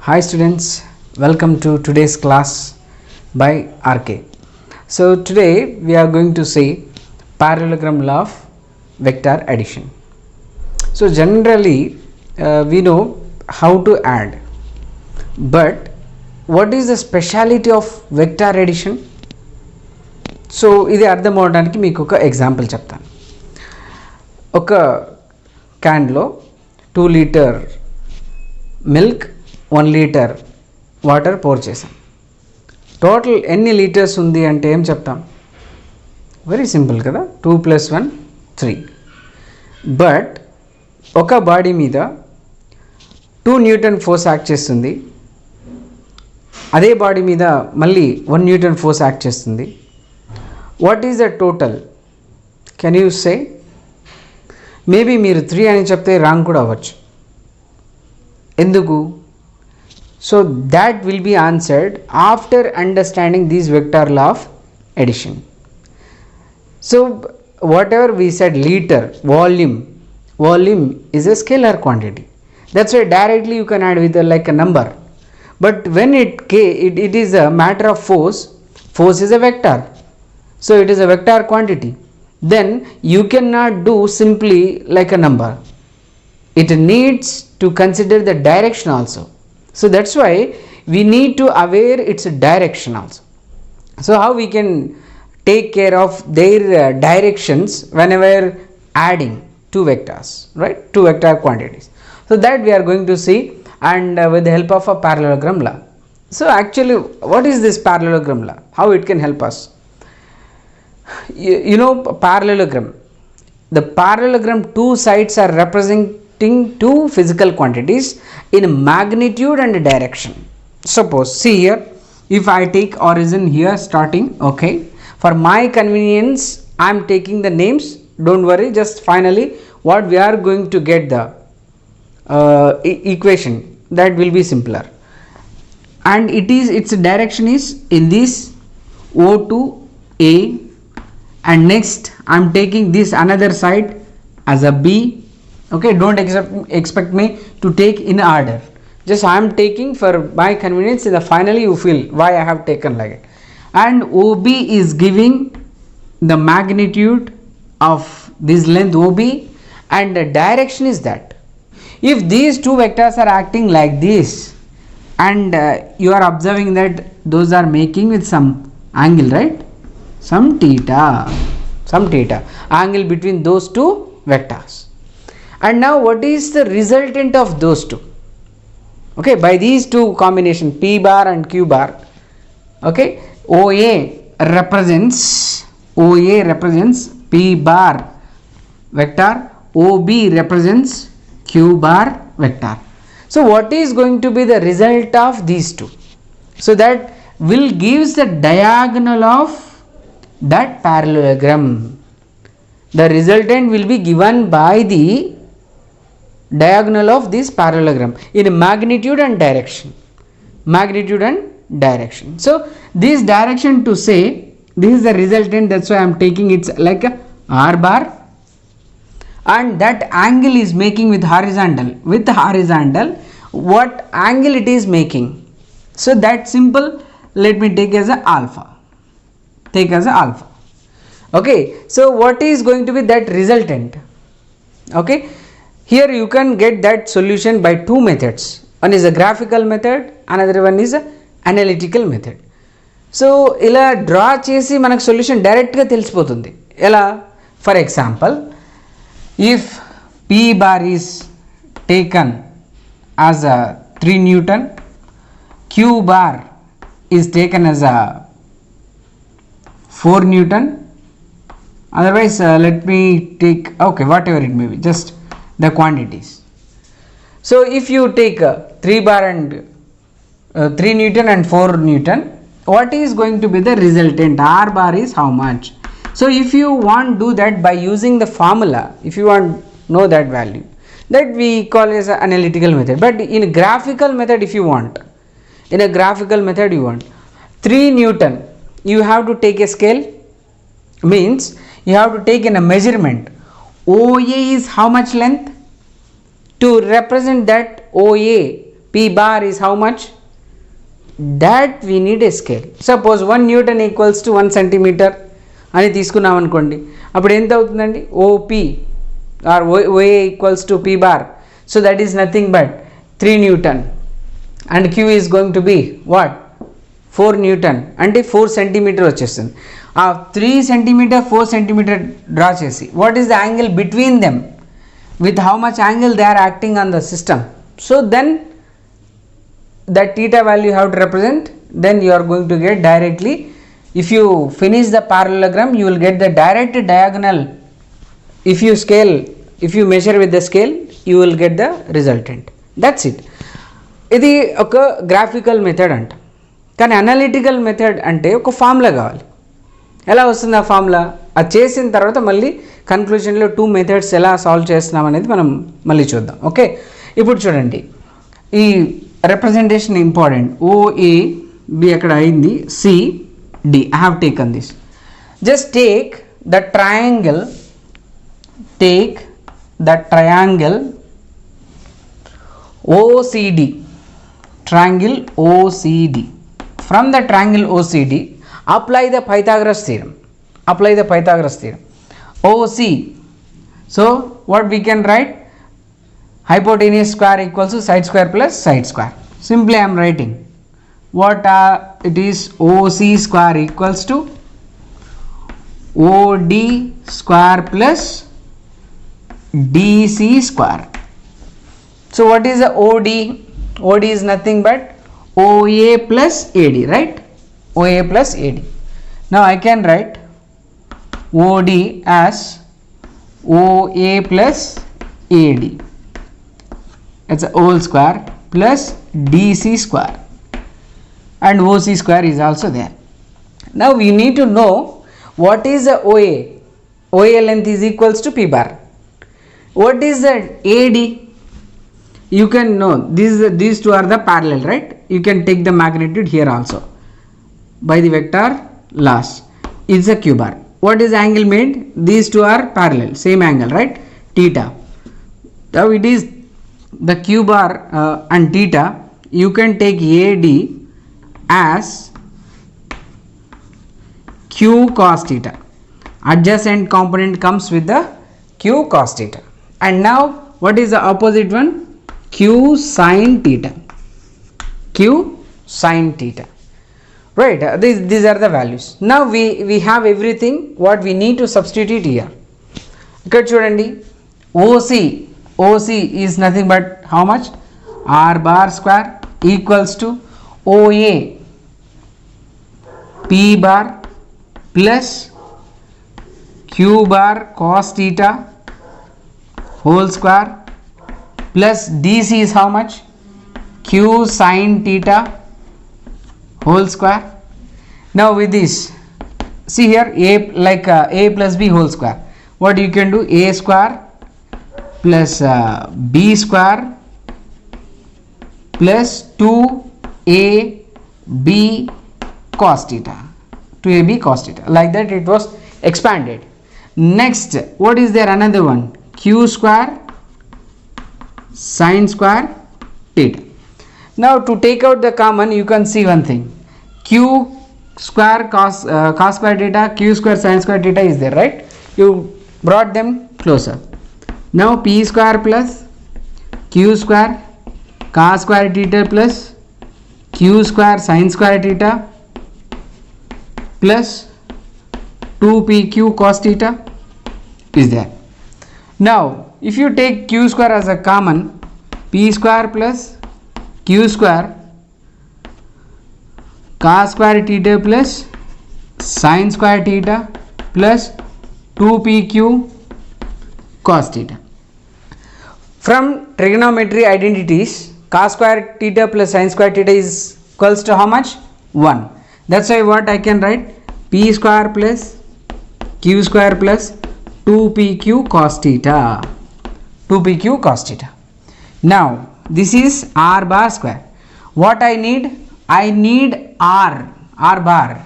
Hi students, welcome to today's class by RK. So today we are going to see parallelogram law of vector addition. So generally we know how to add, but what is the speciality of vector addition? So ఇది అర్థం అవడానికి మీకు ఒక example చెప్తాను. ఒక క్యాన్లో 2 litre milk 1 litre water pour చేసాం. Total ఎన్ని లీటర్స్ ఉంది అంటే ఏం చెప్తాం? వెరీ సింపుల్ కదా, 2 + 1 3. బట్ ఒక బాడీ మీద 2 న్యూటన్ ఫోర్స్ యాక్ట్ చేస్తుంది, అదే బాడీ మీద మళ్ళీ 1 న్యూటన్ ఫోర్స్ యాక్ట్ చేస్తుంది. What is the total? Can you say? Maybe మీరు 3 అని చెప్తే రాంగ్ కూడా అవ్వచ్చు. ఎందుకు? So that will be answered after understanding this vector law of addition. So whatever we said, liter, volume is a scalar quantity. That's why directly you can add with like a number. But when it is a matter of force is a vector. So it is a vector quantity. Then you cannot do simply like a number. It needs to consider the direction also. So that's why we need to aware its direction also. So how we can take care of their directions whenever adding two vectors, right? Two vector quantities. So that we are going to see, and with the help of a parallelogram law. So actually what is this parallelogram law? How it can help us? You know, parallelogram, the parallelogram, two sides are representing two physical quantities in magnitude and direction. Suppose, see here, if I take origin here starting, okay, for my convenience I am taking the names, don't worry, just finally what we are going to get the equation, that will be simpler. And its direction is in this O to A, and next I am taking this another side as a B. Okay, don't expect me to take in order, just I am taking for my convenience. In the finally you feel why I have taken like it. And OB is giving the magnitude of this length OB, and the direction is that. If these two vectors are acting like this, and you are observing that those are making with some angle, right? Some theta angle between those two vectors. And now what is the resultant of those two? Okay, by these two combination P bar and Q bar, okay, OA represents P bar vector, OB represents Q bar vector. So what is going to be the result of these two? So that will gives the diagonal of that parallelogram. The resultant will be given by the diagonal of this parallelogram in magnitude and direction. So this direction, to say this is the resultant, that's why I am taking it's like a R bar, and that angle is making with horizontal, what angle it is making. So that simple, let me take as a alpha. Okay, so what is going to be that resultant? Okay, here you can get that solution by two methods. One is a graphical method, another one is a analytical method. So ఇలా draw చేసి మనకు solution డైరెక్ట్గా తెలిసిపోతుంది. ఎలా? For example, if P bar is taken as a 3 Newton, Q bar is taken as a 4 Newton, otherwise let me take, okay, whatever it may be, just the quantities. So if you take 3 bar and 3 Newton and 4 Newton, what is going to be the resultant? R bar is how much? So if you want do that by using the formula, if you want know that value, that we call as an analytical method. But in a graphical method, if you want, in a graphical method you want 3 Newton, you have to take a scale, means you have to take in a measurement. OA is how much length? To represent that OA P bar is how much? That we need a scale. Suppose 1 Newton equals to 1 centimeter అని తీసుకున్నాం అనుకోండి, అప్పుడు ఎంత అవుతుందండి? OP or OA equals to P bar. So that is nothing but 3 Newton and Q is going to be what? 4 Newton అంటే 4 centimeter వచ్చేస్తుంది. ఆ 3 centimeter 4 centimeter draw చేసి what is the angle between them, with how much angle they are acting on the system. So then that theta value you have to represent, then you are going to get directly, if you finish the parallelogram you will get the direct diagonal. If you measure with the scale you will get the resultant. That's it. ఇది ఒక graphical method అంట. కానీ analytical method అంటే ఒక formula కావాలి. ఎలా వస్తుంది ఆ ఫార్ములా? అది చేసిన తర్వాత మళ్ళీ కన్క్లూజన్లో 2 మెథడ్స్ ఎలా సాల్వ్ చేస్తున్నాం అనేది మనం మళ్ళీ చూద్దాం. ఓకే, ఇప్పుడు చూడండి, ఈ representation important. OA B అక్కడ అయింది, C D I have taken this. Just take the triangle OCD, triangle OCD. From the triangle OCD apply the Pythagoras theorem. OC, so what we can write? Hypotenuse square equals to side square plus side square. Simply I am writing what it is. OC square equals to OD square plus DC square. So what is the OD? OD is nothing but OA plus AD, right? OA plus AD. Now I can write OD as OA plus AD. It's a whole square plus DC square, and OC square is also there. Now we need to know what is the OA. OA length is equals to P bar. What is the AD? You can know these two are the parallel, right? You can take the magnitude here also by the vector laws. It's a Q bar. What is the angle made? These two are parallel, same angle, right? Theta. Now it is the Q bar and theta. You can take AD as Q cos theta. Adjacent component comes with the Q cos theta. And now what is the opposite one? Q sin theta. Q sin theta. Right, these are the values. Now we have everything what we need to substitute here. ఇక్కడ చూడండి, OC is nothing but how much? R bar square equals to OA P bar plus Q bar cos theta whole square plus DC is how much? Q sin theta whole square. Now with this, see here, A plus B whole square. What you can do? A square plus B square plus 2AB cos theta. 2AB cos theta. Like that it was expanded. Next, what is there? Another one, Q square sin square theta. Now to take out the common, you can see one thing. Q square cos square theta, Q square sin square theta is there, right? You brought them closer. Now P square plus Q square cos square theta plus Q square sin square theta plus 2PQ cos theta is there. Now if you take Q square as a common, P square plus Q square cos square theta plus sin square theta plus 2PQ cos theta. From trigonometry identities, cos square theta plus sin square theta is equals to how much? 1. That's why what I can write? P square plus Q square plus 2PQ cos theta. 2PQ cos theta. Now this is R bar square. What I need? I need R bar.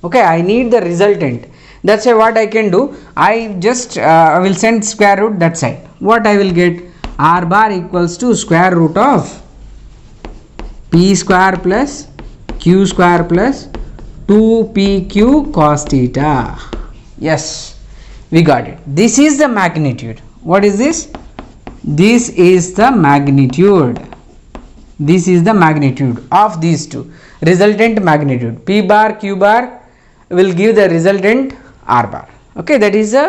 Okay, I need the resultant. That's why what I can do, I just will send square root that side. What I will get? R bar equals to square root of p square plus q square plus 2pq cos theta. Yes, we got it. This is the magnitude. What is this? This is the magnitude. This is the magnitude of these two. Resultant magnitude. P bar q bar will give the resultant r bar. Okay, that is the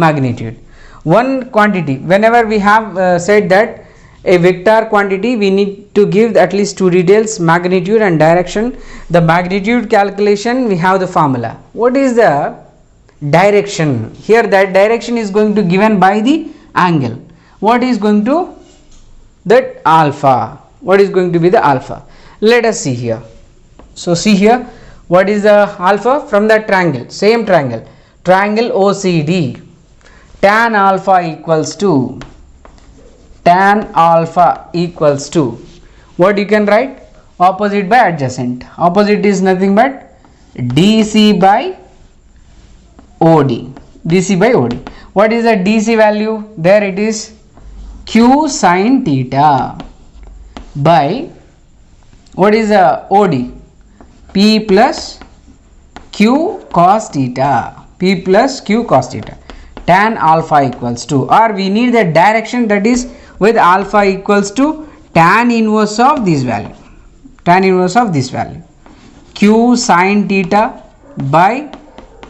magnitude. One quantity, whenever we have said that a vector quantity, we need to give at least two details, magnitude and direction. The magnitude calculation, we have the formula. What is the direction? Here that direction is going to given by the angle. What is going to that alpha? What is going to be the alpha? Let us see here. So see here, what is the alpha? From that triangle, same triangle, triangle OCD, tan alpha equals to what you can write? Opposite by adjacent. Opposite is nothing but DC by OD. DC by OD. What is the DC value? There it is Q sin theta by what is the OD? P plus Q cos theta. P plus Q cos theta. Tan alpha equals to, or we need the direction, that is with alpha equals to tan inverse of this value. Tan inverse of this value. Q sin theta by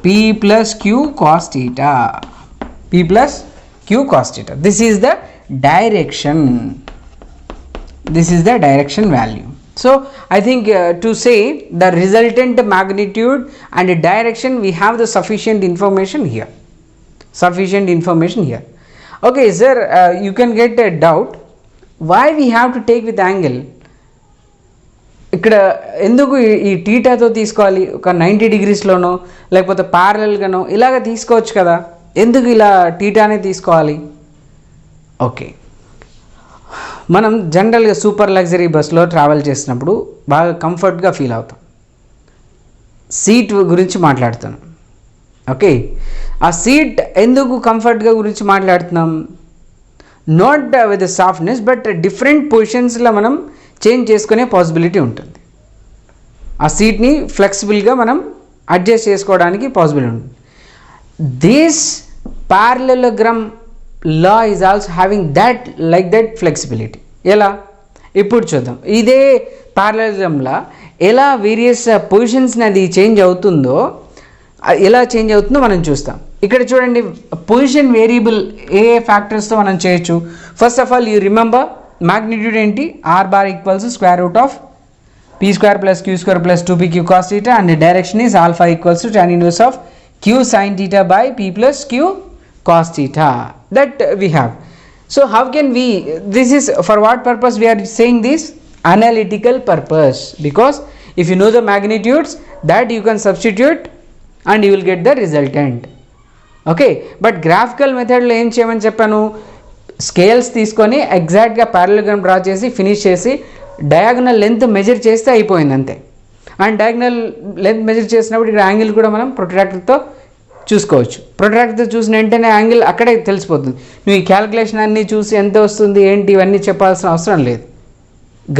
P plus Q cos theta. P plus Q cos theta. This is the direction. This is the direction value. So I think to say the resultant magnitude and direction, we have the sufficient information here. Okay sir, you can get a doubt, why we have to take with angle? ఇక్కడ ఎందుకు ఈ టీటాతో తీసుకోవాలి? ఒక 90 డిగ్రీస్లోనో లేకపోతే ప్యారలల్గానో ఇలాగ తీసుకోవచ్చు కదా, ఎందుకు ఇలా టీటానే తీసుకోవాలి? ఓకే, మనం జనరల్గా సూపర్ లగ్జరీ బస్లో ట్రావెల్ చేసినప్పుడు బాగా కంఫర్ట్గా ఫీల్ అవుతాం. సీట్ గురించి మాట్లాడుతాను. ఓకే, ఆ సీట్ ఎందుకు కంఫర్ట్గా గురించి మాట్లాడుతున్నాం? Not with softness, but different పొజిషన్స్లో మనం చేంజ్ చేసుకునే పాసిబిలిటీ ఉంటుంది. ఆ సీట్ని ఫ్లెక్సిబుల్గా మనం అడ్జస్ట్ చేసుకోవడానికి పాసిబిలిటీ ఉంటుంది. This parallelogram law is also having that like that flexibility. ఎలా? ఇప్పుడు చూద్దాం. ఇదే పారలెలోగ్రామ్లో ఎలా వేరియస్ పొజిషన్స్ని అది చేంజ్ అవుతుందో, ఎలా చేంజ్ అవుతుందో మనం చూస్తాం. ఇక్కడ చూడండి, పొజిషన్ వేరియబుల్ ఏ ఫ్యాక్టర్స్తో మనం చేయొచ్చు. First of all you remember magnitude ఏంటి? r bar equals square root of p square plus q square plus 2pq cos theta, and the direction is alpha equals to tan inverse of q sin theta by p plus q cos theta. That we have. So how can we, this is for what purpose we are saying this? Analytical purpose, because if you know the magnitudes, that you can substitute and you will get the resultant. Okay, but graphical method లో ఏం చేయమని చెప్పాను? Scales తీసుకొని ఎగ్జాక్ట్గా parallelogram draw చేసి finish చేసి diagonal length measure చేస్తే అయిపోయింది అంతే. అండ్ డయాగనల్ లెంత్ మెజర్ చేసినప్పుడు ఇక్కడ యాంగిల్ కూడా మనం ప్రొట్రాక్టర్తో చూసుకోవచ్చు. ప్రొట్రాక్టర్తో చూసిన వెంటనే యాంగిల్ అక్కడే తెలిసిపోతుంది. నువ్వు ఈ క్యాలిక్యులేషన్ అన్నీ చూసి ఎంత వస్తుంది ఏంటి ఇవన్నీ చెప్పాల్సిన అవసరం లేదు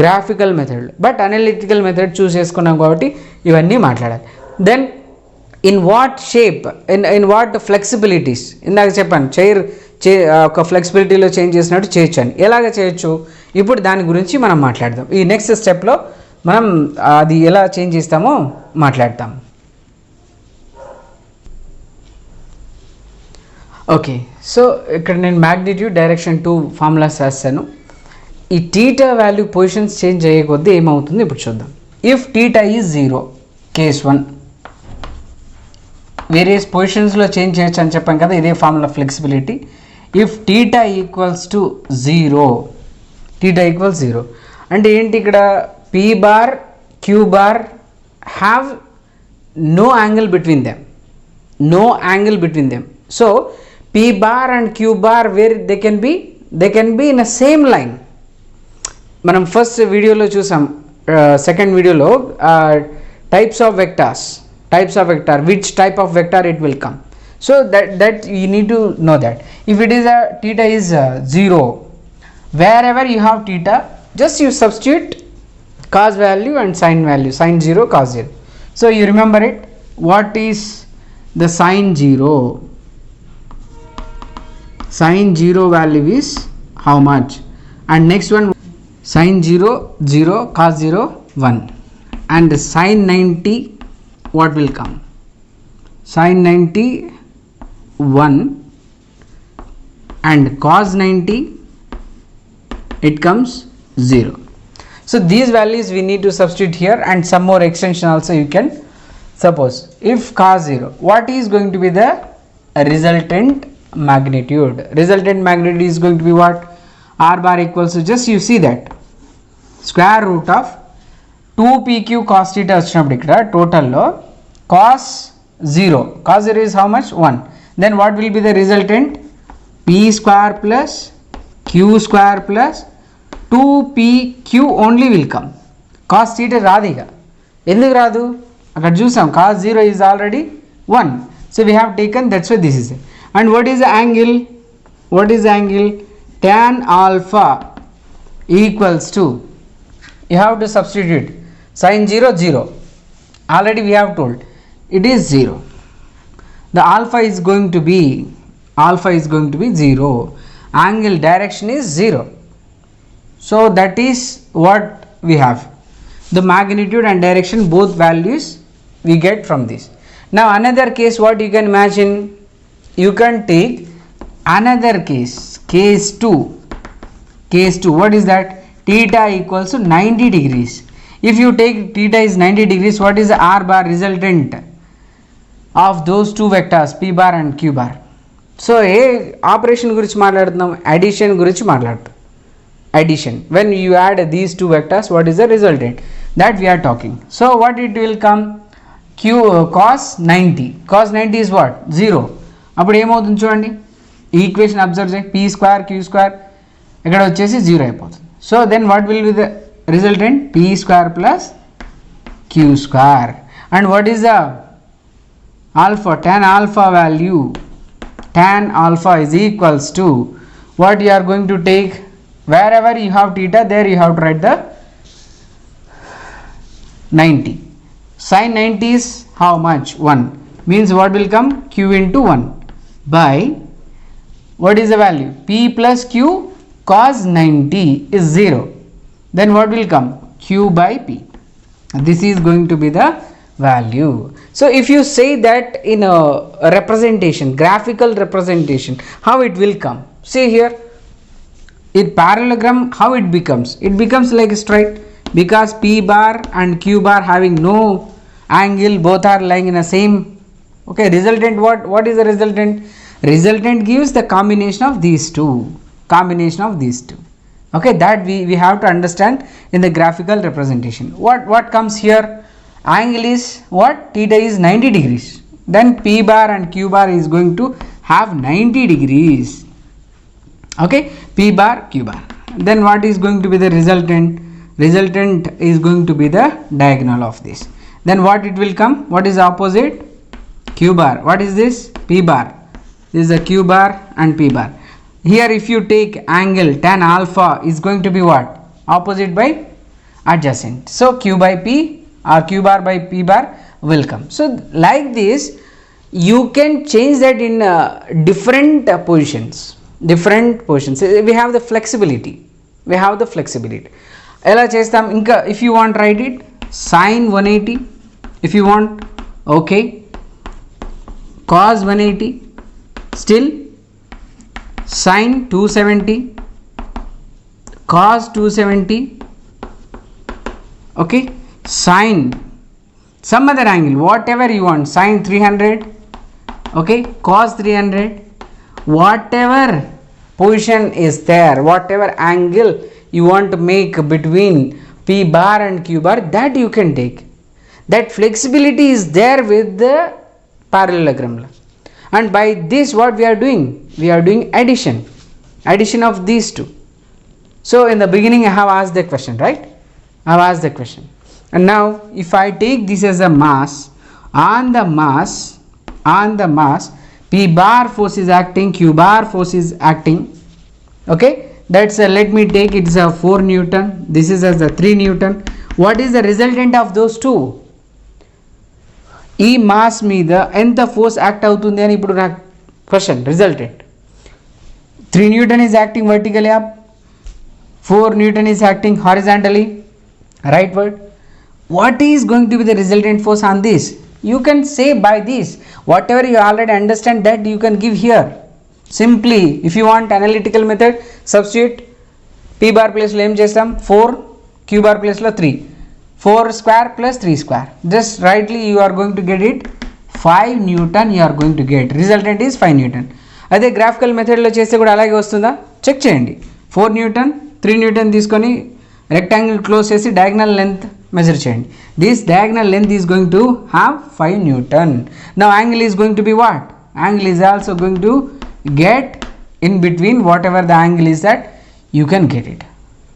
గ్రాఫికల్ మెథడ్లో. బట్ అనలిటికల్ మెథడ్ చూస్ చేసుకున్నాం కాబట్టి ఇవన్నీ మాట్లాడాలి. Then in what shape, in what flexibilities, ఇందాక చెప్పాను చైర్ ఒక ఫ్లెక్సిబిలిటీలో చేంజ్ చేసినట్టు చేయొచ్చు అని. ఎలాగ చేయొచ్చు ఇప్పుడు దాని గురించి మనం మాట్లాడదాం. ఈ నెక్స్ట్ స్టెప్లో మనం అది ఎలా చేంజ్ చేస్తామో మాట్లాడతాం. ఓకే, సో ఇక్కడ నేను మ్యాగ్నిట్యూడ్ డైరెక్షన్ 2 ఫార్ములాస్ రాస్తాను. ఈ టీటా వాల్యూ పొజిషన్స్ చేంజ్ చేయకొద్దీ ఏమవుతుంది ఇప్పుడు చూద్దాం. If theta is 0, case 1, various పొజిషన్స్లో చేంజ్ చేయొచ్చు అని చెప్పాం కదా, ఇదే formula flexibility. If theta equals to 0, theta equals 0 అంటే ఏంటి? ఇక్కడ P bar Q bar have no angle between them, no angle between them. So P bar and Q bar where they can be in a same line. మనం first వీడియోలో చూసాం, second వీడియోలో types of vectors, types of vector, which type of vector it will come. So that you need to know that. If it is a theta is 0, wherever you have theta, just you substitute cos value and sin value, sin 0, cos 0. So you remember it. What is the sin 0? Sin 0 value is how much? And next one, sin 0, 0, cos 0, 1. And sin 90, what will come? Sin 90, 1. And cos 90, it comes 0. So these values we need to substitute here, and some more extension also you can suppose. If cos 0, what is going to be the resultant magnitude? Resultant magnitude is going to be what? R bar equals to, just you see that, square root of 2pq cos theta వచ్చినప్పుడు ఇక్కడ టోటల్లో cos 0 is how much? 1. Then what will be the resultant? p square plus q square plus 2pq only will come. cos theta రాదు ఇక. ఎందుకు రాదు? అక్కడ చూసాం cos 0 is already 1. So we have taken, that's why this is it. And what is the angle? What is the angle? Tan alpha equals to, you have to substitute sin 0, 0. Already we have told it is 0. The alpha is going to be 0. Angle direction is 0. So that is what we have. The magnitude and direction, both values we get from this. Now another case, what you can imagine, you can take another case, case 2. What is that? Theta equals to 90 degrees. If you take theta is 90 degrees, what is the R bar resultant of those two vectors, P bar and Q bar? So A operation గురించి మాట్లాడుతున్నాం? Addition గురించి మాట్లాడుతాం. Addition, when you add these two vectors, what is the resultant? That we are talking. So what it will come? Cos 90. Cos 90 is what? 0. అప్పుడు ఏమవుతుంది చూడండి, equation observe చేయి, p square q square ఇక్కడ వచ్చేసి 0 అయిపోతుంది. So then what will be the resultant? p square plus q square. And what is the alpha? Tan alpha value, tan alpha is equals to what you are going to take? Wherever you have theta, there you have to write the 90. Sin 90 is how much? 1. Means what will come? Q into 1 by, what is the value? P plus Q cos 90 is 0. Then what will come? Q by P. This is going to be the value. So if you say that in a representation, graphical representation, how it will come? See here, in parallelogram, how it becomes? It becomes like straight, because P bar and Q bar having no angle, both are lying in the same. Okay, resultant, what is the resultant? Resultant gives the combination of these two. Okay, that we have to understand in the graphical representation. What comes here? Angle is what? Theta is 90 degrees. Then P bar and Q bar is going to have 90 degrees. Okay, P bar, Q bar. Then what is going to be the resultant? Resultant is going to be the diagonal of this. Then what it will come? What is opposite? Q bar. What is this? P bar. This is a Q bar and P bar. Here if you take angle, tan alpha is going to be what? Opposite by adjacent. So Q by P or Q bar by P bar will come. So like this you can change that in different positions. We have the flexibility. ఎలా చేస్తాం? ఇంకా if you want write it sin 180 if you want, okay, cos 180, still sin 270, cos 270, okay, sin some other angle, whatever you want, sin 300, okay, cos 300, whatever position is there, whatever angle you want to make between P bar and Q bar, that you can take. That flexibility is there with the parallelogram. And by this what we are doing? We are doing addition of these two. So in the beginning I have asked the question, right? I have asked the question. And now if I take this as a mass, on the mass P bar force is acting, Q bar force is acting. Okay, that's let me take it is a 4 Newton, this is as a 3 Newton. What is the resultant of those two? ఈ mass మీద ఎంత force act అవుతుంది అని ఇప్పుడు నాకు question. Resultant 3 Newton is acting vertically up, 4 Newton is acting horizontally, right word. What is going to be the resultant force on this? You can say by this, whatever you already understand that you can give here. Simply if you want analytical method, substitute p bar place lo em chestam 4, q bar place lo 3, 4 square plus 3 square, just rightly you are going to get it 5 Newton. You are going to get resultant is 5 Newton. అదే graphical మెథడ్లో చేస్తే కూడా అలాగే వస్తుందా check చేయండి. 4 Newton 3 Newton తీసుకొని rectangle close చేసి diagonal length measure చేయండి. This diagonal length is going to have 5 Newton. Now angle is going to be what? Angle is also going to get in between whatever the angle is that you can get it.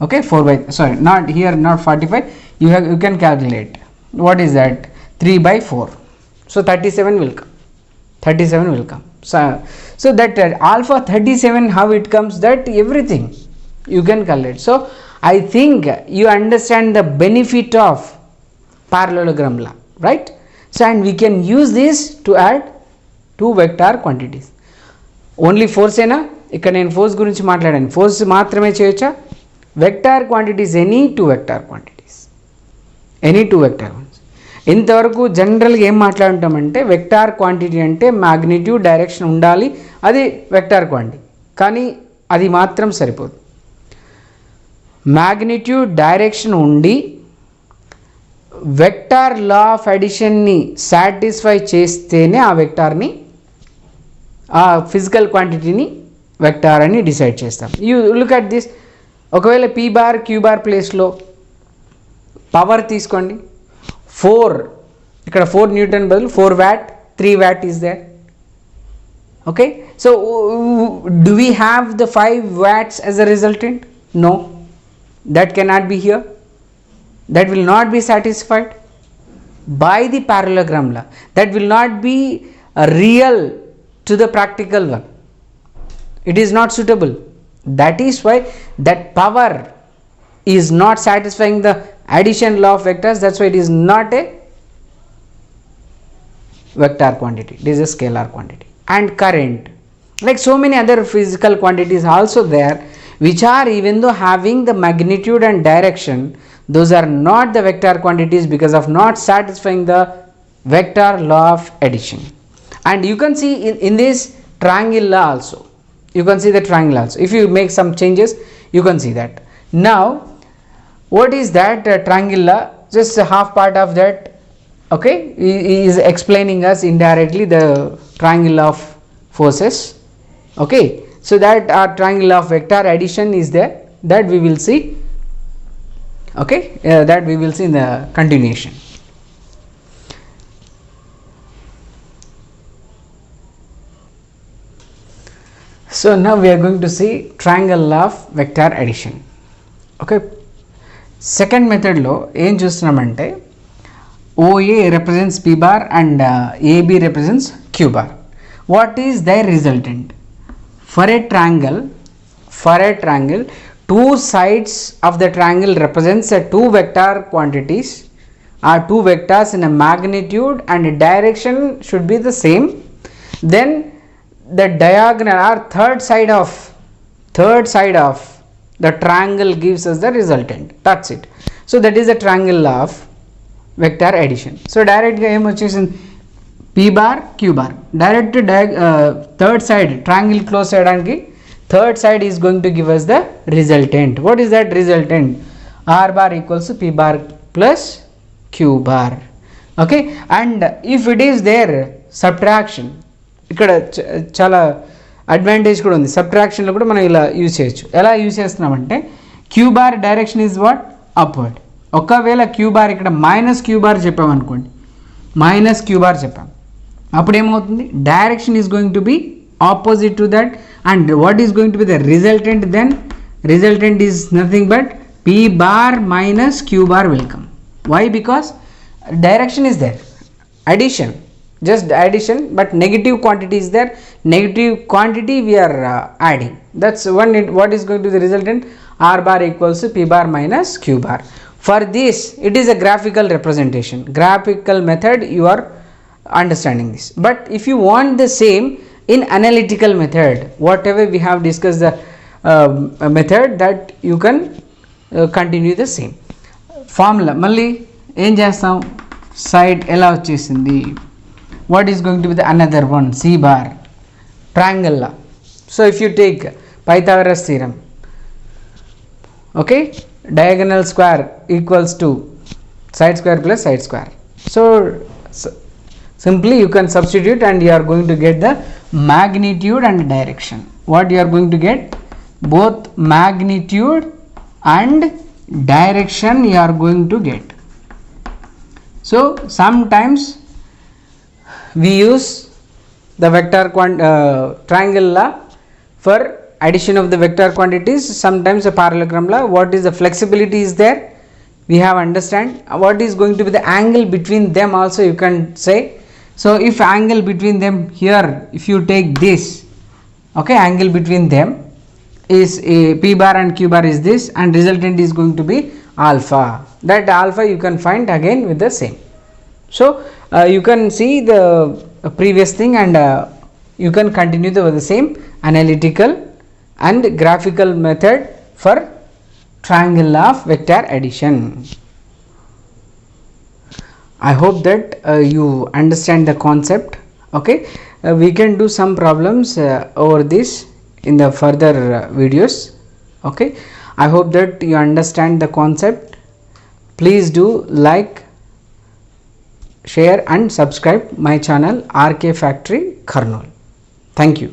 Okay, 4 by sorry not here, not 45, you can calculate what is that 3 by 4, so 37 will come. 37 will come. So that alpha 37, how it comes, that everything you can calculate. So I think you understand the benefit of parallelogram law, right? So and we can use this to add two vector quantities. Only force అయినా ఇక్కడ నేను force గురించి మాట్లాడాను. Force మాత్రమే చేయొచ్చా? Vector quantities, any two vector quantities, any two vector quantities. ఇంతవరకు జనరల్గా ఏం మాట్లాడుంటామంటే వెక్టార్ క్వాంటిటీ అంటే మ్యాగ్నిట్యూడ్ డైరెక్షన్ ఉండాలి, అది వెక్టార్ క్వాంటిటీ. కానీ అది మాత్రం సరిపోదు. మ్యాగ్నిట్యూడ్ డైరెక్షన్ ఉండి వెక్టార్ లా ఆఫ్ అడిషన్ని సాటిస్ఫై చేస్తేనే ఆ వెక్టార్ని, ఆ ఫిజికల్ క్వాంటిటీని వెక్టార్ అని డిసైడ్ చేస్తాం. You look at this. ఒకవేళ పీ బార్ క్యూ బార్ ప్లేస్లో పవర్ తీసుకోండి. 4 ఇక్కడ 4 Newton బదులు 4 watt, 3 watt is there. Okay, so do we have the 5 watts as a resultant? No, that cannot be here. That will not be satisfied by the parallelogram law. That will not be a real to the practical one. It is not suitable. That is why that power is not satisfying the addition law of vectors. That's why it is not a vector quantity, it is a scalar quantity. And current, like so many other physical quantities also there, which are even though having the magnitude and direction, those are not the vector quantities because of not satisfying the vector law of addition. And you can see in this triangle law also, you can see the triangle also. If you make some changes, you can see that. Now what is that triangle law? Just a half part of that, okay, he is explaining us indirectly the triangle of forces. Okay, so that our triangle of vector addition is there, that we will see. Okay, that we will see in the continuation. So now we are going to see triangle law of vector addition. Okay, second method lo em chustunamante OA represents P bar and AB represents Q bar. What is their resultant? For a triangle, two sides of the triangle represents a two vector quantities, or two vectors in a magnitude and a direction should be the same. Then the diagonal or third side of the triangle gives us the resultant. That's it. So that is the triangle law of vector addition. So direct ga em vachesindi P bar Q bar, direct third side triangle close cheyadaniki third side is going to give us the resultant. What is that resultant? R bar equals to P bar plus Q bar. Okay, and if it is there subtraction, ఇక్కడ చాలా advantage కూడా ఉంది. సబ్ట్రాక్షన్లో కూడా మనం ఇలా use చేయొచ్చు. ఎలా use చేస్తున్నామంటే Q bar direction is what? Upward. ఒకవేళ క్యూ బార్ ఇక్కడ మైనస్ క్యూ బార్ చెప్పామనుకోండి, మైనస్ క్యూ బార్ చెప్పాం, అప్పుడు ఏమవుతుంది? Direction is going to be opposite to that. And what is going to be the resultant? Then resultant is nothing but P bar minus Q bar will come. Why? Because direction is there, addition, just addition, but negative quantity is there, negative quantity we are adding. That's one. What is going to be the resultant? R bar equals to P bar minus Q bar. For this, it is a graphical representation, graphical method you are understanding this. But if you want the same in analytical method, whatever we have discussed the method, that you can continue the same formula. మళ్ళీ ఏం చేస్తాం, side ఎలా వచ్చేసింది, what is going to be the another one, c bar, triangle law. So if you take Pythagoras theorem, okay, diagonal square equals to side square plus side square. So simply you can substitute and you are going to get the magnitude and direction. What you are going to get, both magnitude and direction you are going to get. So sometimes we use the vector triangle law for addition of the vector quantities, sometimes a parallelogram law. What is the flexibility is there, we have understand. What is going to be the angle between them also you can say. So if angle between them here, if you take this, okay, angle between them is a p bar and q bar is this, and resultant is going to be alpha. That alpha you can find again with the same. So you can see the previous thing, and you can continue the same analytical and graphical method for triangle of vector addition. I hope that you understand the concept. Okay, we can do some problems over this in the further videos. Okay, I hope that you understand the concept. Please do like, share and subscribe my channel RK Factory Kurnool. Thank you.